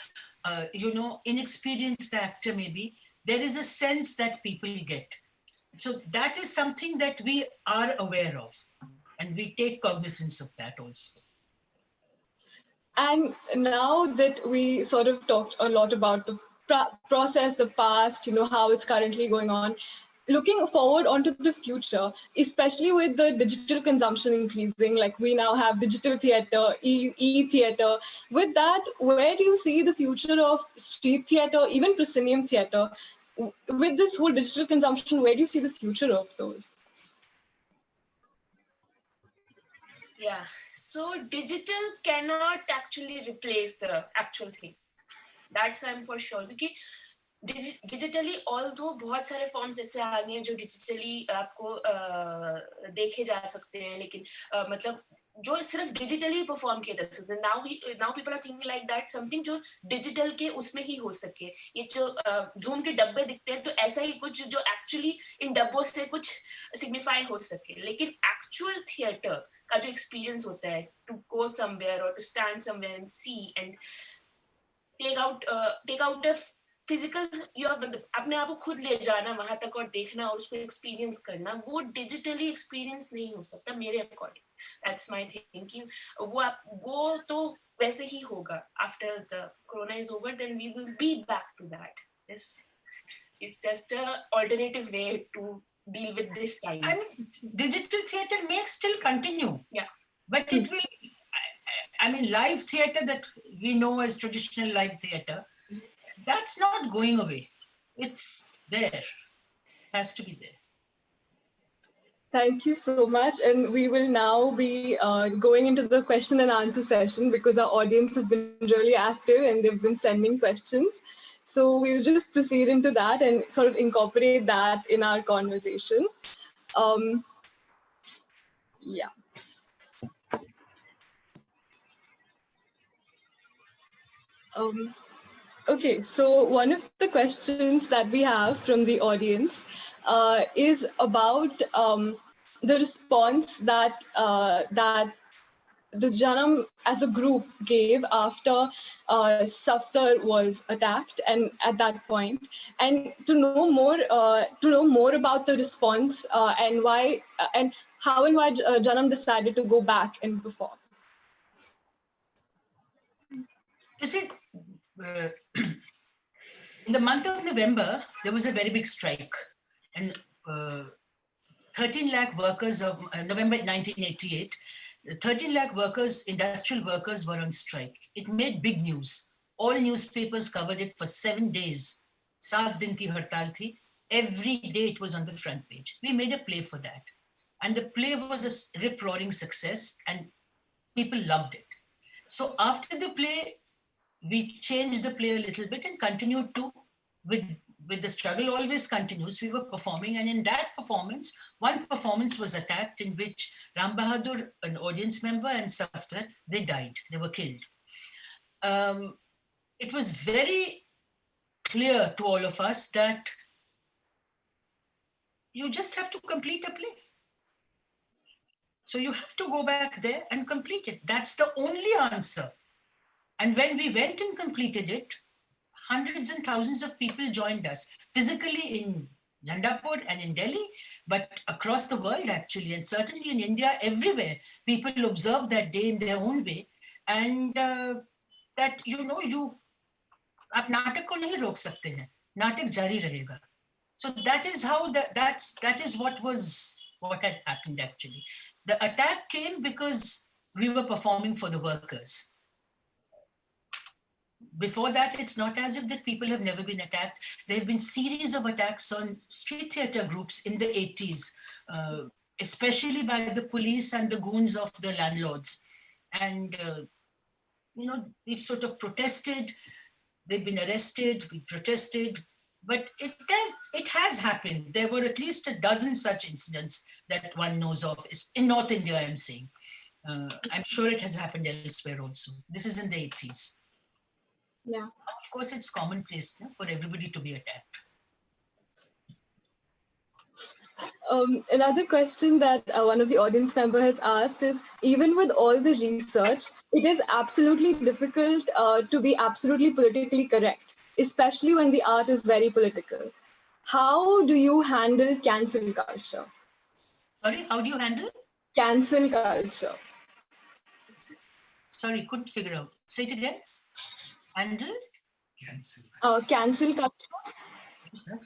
S2: inexperienced the actor may be, there is a sense that people get. So that is something that we are aware of, and we take cognizance of that also.
S1: And now that we sort of talked a lot about the process, the past, how it's currently going on, looking forward onto the future, especially with the digital consumption increasing, like we now have digital theater, e-theater. With that, where do you see the future of street theater, even proscenium theater? With this whole digital consumption, where do you see the future of those?
S3: Yeah, so digital cannot actually replace the actual thing. That's I'm for sure. क्योंकि digitally although बहुत सारे forms ऐसे आ गए हैं जो digitally आपको देखे जा सकते हैं, लेकिन मतलब जो सिर्फ डिजिटली परफॉर्म किए जा सकते हैं। Now people are thinking like that something जो डिजिटल के उसमें ही हो सके। ये जो जूम के डब्बे दिखते हैं तो ऐसा ही कुछ जो एक्चुअली इन डब्बों से कुछ सिग्निफाई हो सके। लेकिन एक्चुअल थिएटर का जो एक्सपीरियंस होता है, टू गो समवेयर और to stand somewhere and see and take out a physical, अपने आप को खुद ले जाना वहां तक और देखना और उसको एक्सपीरियंस करना, वो डिजिटली एक्सपीरियंस नहीं हो सकता मेरे अकॉर्डिंग। That's my thinking. वो तो वैसे ही होगा। After the corona is over then we will be back to that. It's just a alternative way to deal with this time.
S2: I mean, digital theater may still continue.
S3: Yeah.
S2: But it will, I mean, live theater that we know as traditional live theater, that's not going away. It's there. Has to be there.
S1: Thank you so much. And we will now be going into the question and answer session because our audience has been really active and they've been sending questions. So we'll just proceed into that and sort of incorporate that in our conversation. Yeah. Okay, so one of the questions that we have from the audience is about the response that the Janam as a group gave after Safdar was attacked, and at that point, and to know more about the response and why and how and why Janam decided to go back and perform.
S2: You see, in the month of November, there was a very big strike, and 13 lakh workers of November 1988, 13 lakh workers, industrial workers were on strike. It made big news. All newspapers covered it for 7 days. 7 din ki hartal thi. Every day it was on the front page. We made a play for that. And the play was a rip-roaring success and people loved it. So after the play, we changed the play a little bit and continued to, with the struggle always continues, we were performing, and in that performance, one performance was attacked in which Ram Bahadur, an audience member, and Safdar, they died, they were killed. It was very clear to all of us that you just have to complete a play. So you have to go back there and complete it. That's the only answer. And when we went and completed it, hundreds and thousands of people joined us, physically in Jandapur and in Delhi, but across the world actually, and certainly in India, everywhere. People observed that day in their own way. And that, you know, आप नाटक को नहीं रोक सकते हैं. नाटक जारी रहेगा. So that is how that is what had happened actually. The attack came because we were performing for the workers. Before that, it's not as if that people have never been attacked. There have been series of attacks on street theatre groups in the 80s, especially by the police and the goons of the landlords. And, we've sort of protested. They've been arrested, we protested. But it has happened. There were at least a dozen such incidents that one knows of. In North India, I'm saying. I'm sure it has happened elsewhere also. This is in the 80s.
S1: Yeah.
S2: Of course, it's commonplace for everybody to be attacked.
S1: Another question that one of the audience member has asked is, even with all the research, it is absolutely difficult to be absolutely politically correct, especially when the art is very political. How do you handle cancel culture?
S2: Sorry, how do you handle?
S1: Cancel culture.
S2: Sorry, couldn't figure out. Say it again. Handle?
S1: Cancel culture.
S2: What is that?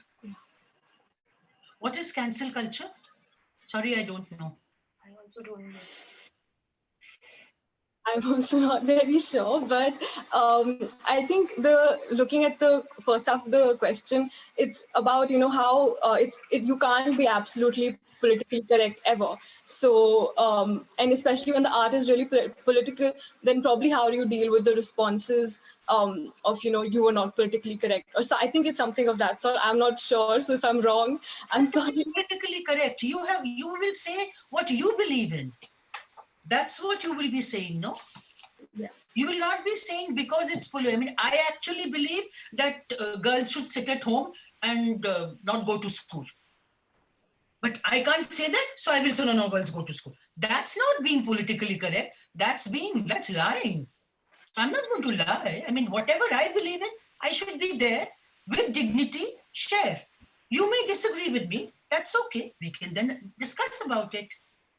S2: What is cancel culture? Sorry, I don't know.
S3: I also don't know.
S1: I'm also not very sure, but I think looking at the first half of the question, it's about how you can't be absolutely politically correct ever. So and especially when the art is really political, then probably how do you deal with the responses of you are not politically correct, or so I think it's something of that sort. I'm not sure, so if I'm wrong, I'm sorry.
S2: Politically correct. You will say what you believe in. That's what you will be saying, no?
S1: Yeah.
S2: You will not be saying because it's political. I mean, I actually believe that girls should sit at home and not go to school. But I can't say that, so I will say, no, girls go to school. That's not being politically correct. That's lying. I'm not going to lie. I mean, whatever I believe in, I should be there with dignity, share. You may disagree with me. That's okay. We can then discuss about it.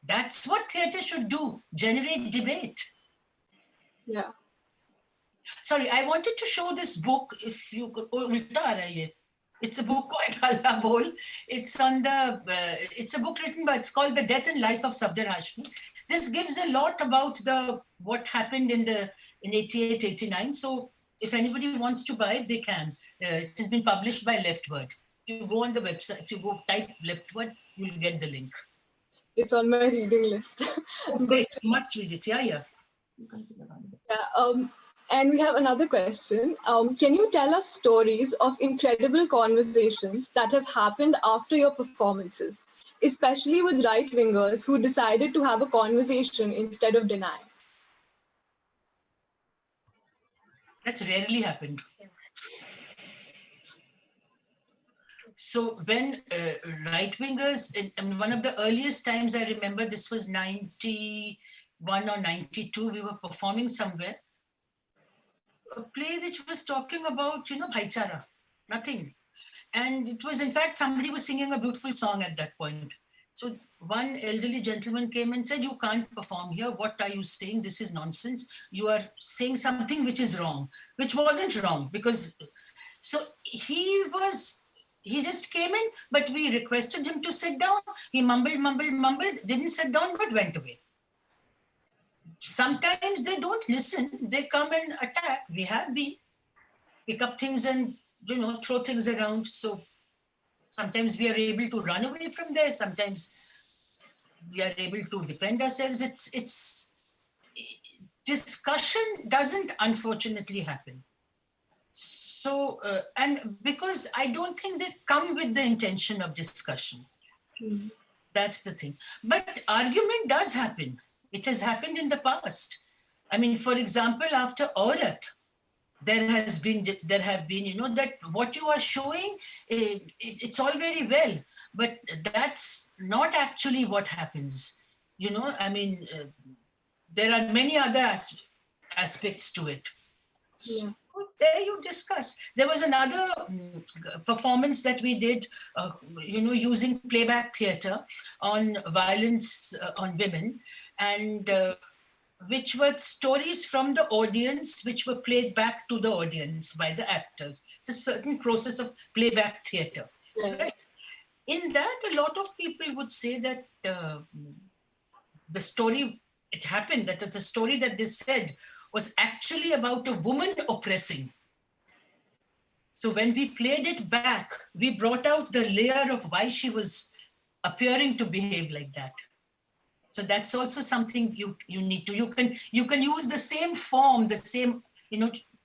S2: That's what theatre should do, generate debate.
S1: Yeah.
S2: Sorry, I wanted to show this book, if you could. It's a book called Allah Bol. It's on it's a book written it's called The Death and Life of Safdar Hashmi. This gives a lot about what happened in 88, 89. So if anybody wants to buy it, they can. It has been published by Leftword. If you go on the website, if you go type Leftword, you'll get the link.
S1: It's on my reading list.
S2: You must read it. Yeah.
S1: Yeah. And we have another question. Can you tell us stories of incredible conversations that have happened after your performances, especially with right-wingers who decided to have a conversation instead of denying?
S2: That's rarely happened. So when right-wingers, in one of the earliest times I remember, this was 91 or 92, we were performing somewhere, a play which was talking about, bhaichara, nothing. And it was, in fact, somebody was singing a beautiful song at that point. So one elderly gentleman came and said, you can't perform here. What are you saying? This is nonsense. You are saying something which is wrong, which wasn't wrong because, so he just came in, but we requested him to sit down. He mumbled, didn't sit down, but went away. Sometimes they don't listen. They come and attack. We have been pick up things and, throw things around. So sometimes we are able to run away from there. Sometimes we are able to defend ourselves. Discussion doesn't unfortunately happen. So, and because I don't think they come with the intention of discussion.
S1: Mm.
S2: That's the thing. But argument does happen. It has happened in the past. I mean, for example, after Aurat, there have been, that what you are showing, it's all very well, but that's not actually what happens. I mean, there are many other aspects to it.
S1: Yeah.
S2: There you discuss. There was another performance that we did, using playback theatre on violence on women. And which were stories from the audience, which were played back to the audience by the actors. It's a certain process of playback theatre. Right? In that, a lot of people would say that the story, it happened that the story that they said was actually about a woman oppressing. So when we played it back, we brought out the layer of why she was appearing to behave like that. So that's also something you need to, you can use the same form, the same,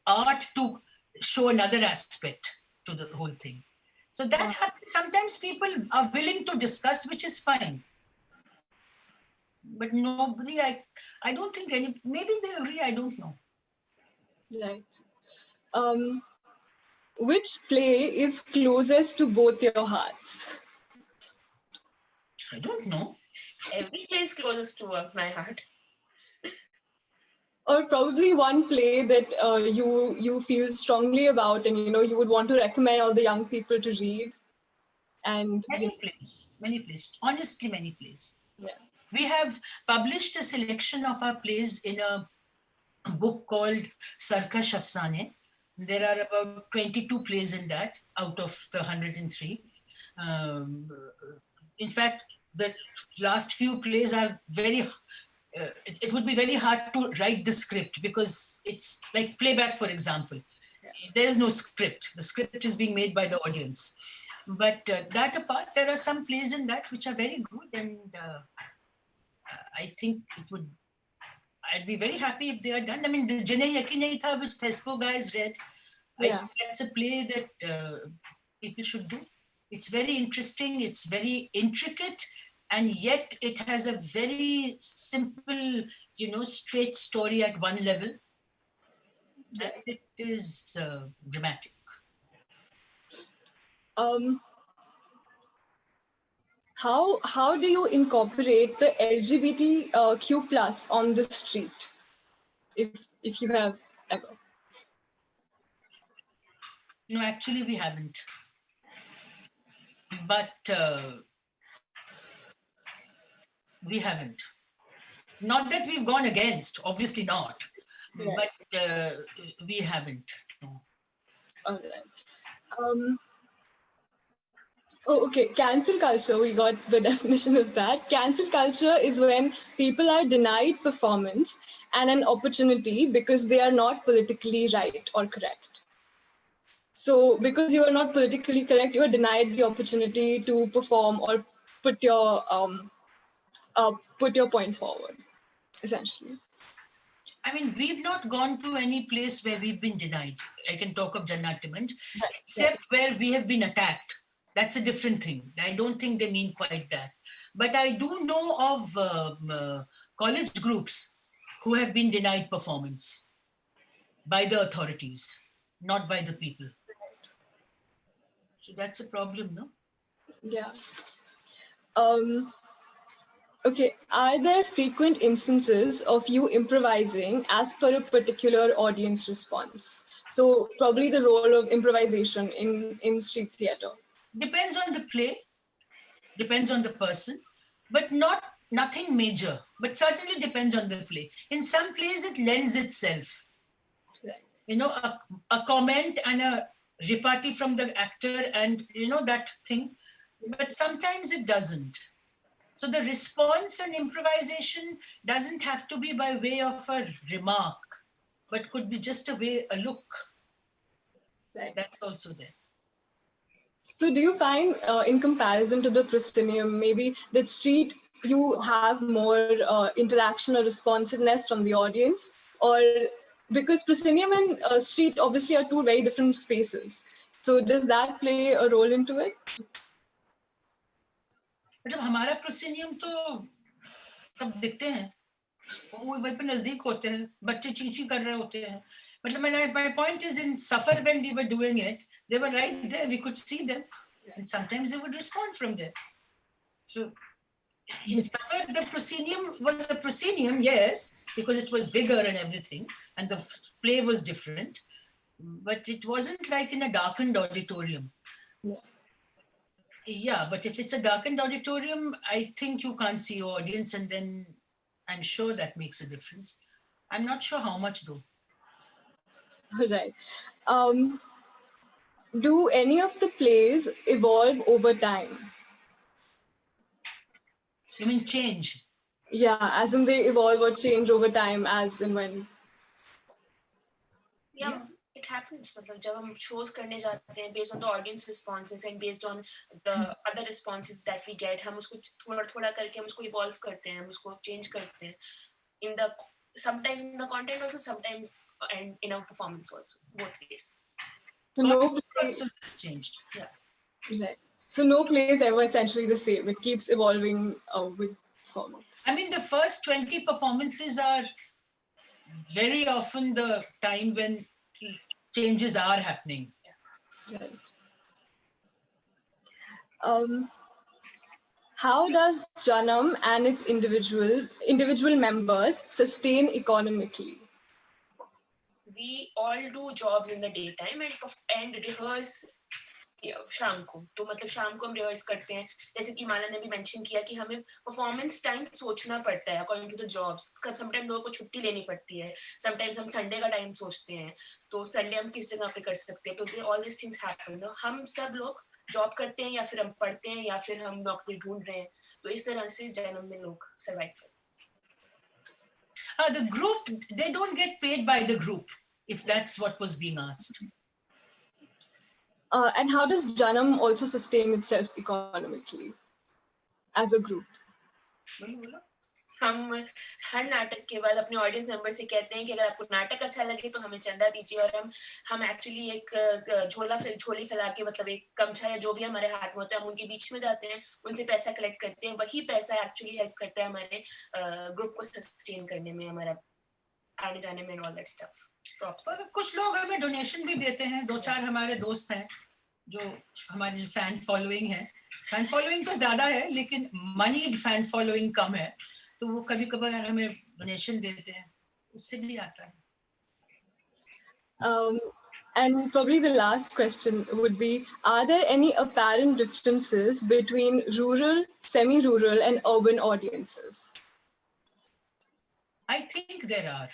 S2: art to show another aspect to the whole thing. So that happens. Sometimes people are willing to discuss, which is fine. But nobody, I don't think any, maybe they agree, I don't know.
S1: Right. Which play is closest to both your hearts?
S2: I don't know.
S3: Every play is closest to my heart.
S1: Or probably one play that you feel strongly about, and you would want to recommend all the young people to read. And
S2: Many plays. Honestly, many plays.
S1: Yeah.
S2: We have published a selection of our plays in a book called Sarkash Afsane. There are about 22 plays in that out of the 103. In fact, the last few plays are very, it would be very hard to write the script because it's like playback, for example. There is no script. The script is being made by the audience. But that apart, there are some plays in that which are very good, and I think I'd be very happy if they are done. I mean, the Jana Yaki Nahi Tha, which Thespo guys read, I think that's a play that people should do. It's very interesting, it's very intricate, and yet it has a very simple, straight story at one level. And it is dramatic.
S1: How do you incorporate the LGBTQ plus on the street, if you have ever?
S2: No, actually we haven't. But we haven't. Not that we've gone against, obviously not. But we haven't. No.
S1: All right. Okay. Cancel culture, we got the definition of that. Cancel culture is when people are denied performance and an opportunity because they are not politically right or correct. So because you are not politically correct, you are denied the opportunity to perform or put your point forward, essentially.
S2: I mean, we've not gone to any place where we've been denied. I can talk of Jana, except where we have been attacked. That's a different thing. I don't think they mean quite that. But I do know of college groups who have been denied performance by the authorities, not by the people. So that's a problem, no?
S1: Yeah. Okay, are there frequent instances of you improvising as per a particular audience response? So probably the role of improvisation in street theater.
S2: Depends on the play, depends on the person, but nothing major, but certainly depends on the play. In some plays, it lends itself. Right. A comment and a repartee from the actor and, that thing, but sometimes it doesn't. So the response and improvisation doesn't have to be by way of a remark, but could be just a look. Right. That's also there.
S1: So do you find, in comparison to the proscenium, maybe that street, you have more interaction or responsiveness from the audience? Or because proscenium and street obviously are two very different spaces. So does that play a role into it?
S2: मतलब हमारा proscenium तो सब दिखते हैं, वो वहीं पे नजदीक होते हैं, बच्चे चींची कर रहे होते हैं. मतलब my point is, in Safar, when we were doing it, they were right there, we could see them, and sometimes they would respond from there. So in Safar, the proscenium was a proscenium, yes, because it was bigger and everything, and the play was different, but it wasn't like in a darkened auditorium. Yeah, but if it's a darkened auditorium, I think you can't see your audience, and then I'm sure that makes a difference. I'm not sure how much though.
S1: Right. Do any of the plays evolve over time?
S2: You mean change?
S1: Yeah, as in they evolve or change over time as and when.
S3: Yeah, it happens. मतलब जब हम shows करने जाते हैं based on the audience responses and based on the other responses that we get, हम उसको थोड़ा करके हम उसको evolve करते हैं, हम उसको change करते हैं. In the sometimes in the content also, sometimes and in our performance also, both ways.
S1: So no play
S2: also changed. Yeah.
S1: Right. So no play is ever essentially the same. It keeps evolving with performance.
S2: I mean, the first 20 performances are very often the time when changes are happening.
S1: Right. How does Janam and its individual members sustain economically?
S3: We all do jobs in the daytime and rehearse शाम को. तो मतलब शाम को हम rehearse करते हैं. जैसे कि माला ने भी मेंशन किया कि हमें परफॉर्मेंस टाइम सोचना पड़ता है according to the jobs. Sometime लोगों को छुट्टी लेनी पड़ती है, समटाइम्स हम संडे का टाइम सोचते हैं, तो संडे हम किस जगह पे कर सकते हैं. तो ऑल दिस थिंग्स हैपन. हम सब लोग जॉब करते हैं या फिर हम पढ़ते हैं या फिर हम नौकरी ढूंढ रहे हैं. तो इस तरह से जन्म में लोग सर्वाइव करते हैं.
S2: The group, they don't get paid by the group, if that's what was being asked.
S1: And how does Janam also sustain itself economically as a group?
S3: हम हर नाटक के बाद अपने ऑडियंस मेंबर से कहते हैं कि अगर आपको नाटक अच्छा लगे तो हमें चंदा दीजिए. और हम एक्चुअली एक झोली फैला के, मतलब एक गमछा या जो भी हमारे हाथ में होता है, हम उनके बीच में जाते हैं, उनसे पैसा कलेक्ट करते हैं. वही पैसा एक्चुअली हेल्प करता है हमारे ग्रुप को सस्टेन करने में, हमारा आने जाने में, ऑल दैट स्टफ.
S2: कुछ लोग हमें डोनेशन भी देते हैं. 2-4 हमारे दोस्त हैं जो हमारी फैन फॉलोइंग है. फैन फॉलोइंग तो ज्यादा है लेकिन मनीड फैन फॉलोइंग कम है, तो वो कभी कभार हमें डोनेशन देते हैं, उससे भी आता है.
S1: And probably the last question would be, are there any apparent differences between rural, semi-rural and urban audiences?
S2: I think there are.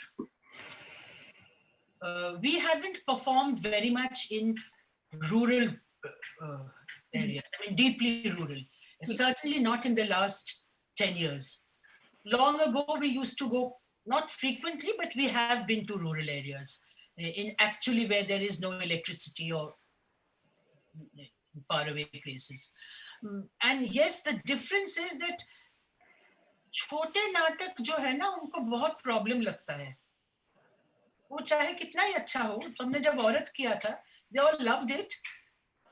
S2: We haven't performed very much in rural areas, I mean deeply rural. Certainly not in the last 10 years. Long ago, we used to go, not frequently, but we have been to rural areas, in actually where there is no electricity or in faraway places. And yes, the difference is that छोटे नाटक जो है ना, उनको बहुत problem लगता है. वो चाहे कितना ही अच्छा हो. तो हमने जब औरत किया था, they all loved it.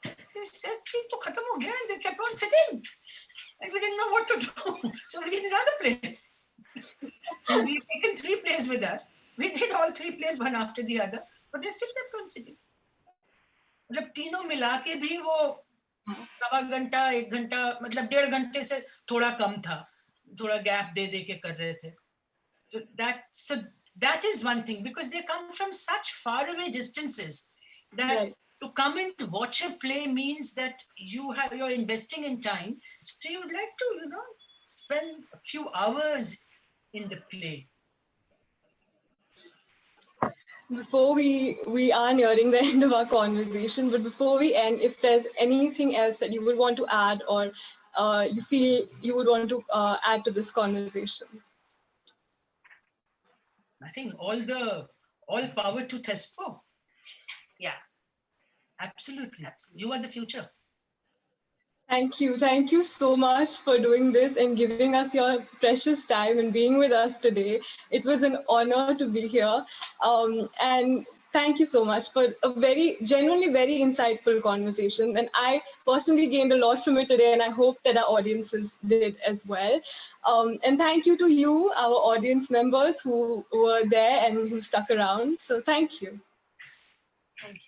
S2: They said कि तो खत्म हो गया, and they kept on sitting. And we didn't know what to do. So we did another play. We've taken 3 plays with us. We did all 3 plays one after the other, but they still kept on sitting. मतलब तीनों मिला के भी वो 1.25 घंटा 1 घंटा, मतलब 1.5 घंटे से थोड़ा कम था. थोड़ा गैप दे के कर रहे थे. So that is one thing, because they come from such far away distances that right. To come and watch a play means that you're investing in time. So you would like to, spend a few hours in the play.
S1: Before we are nearing the end of our conversation, but before we end, if there's anything else that you would want to add, or you feel you would want to add to this conversation.
S2: I think all power to Thespo.
S3: Yeah.
S2: Absolutely. You are the future.
S1: Thank you so much for doing this and giving us your precious time and being with us today. It was an honor to be here. And thank you so much for a genuinely very insightful conversation. And I personally gained a lot from it today, and I hope that our audiences did as well. And thank you to you, our audience members who were there and who stuck around. So thank you.
S3: Thank you.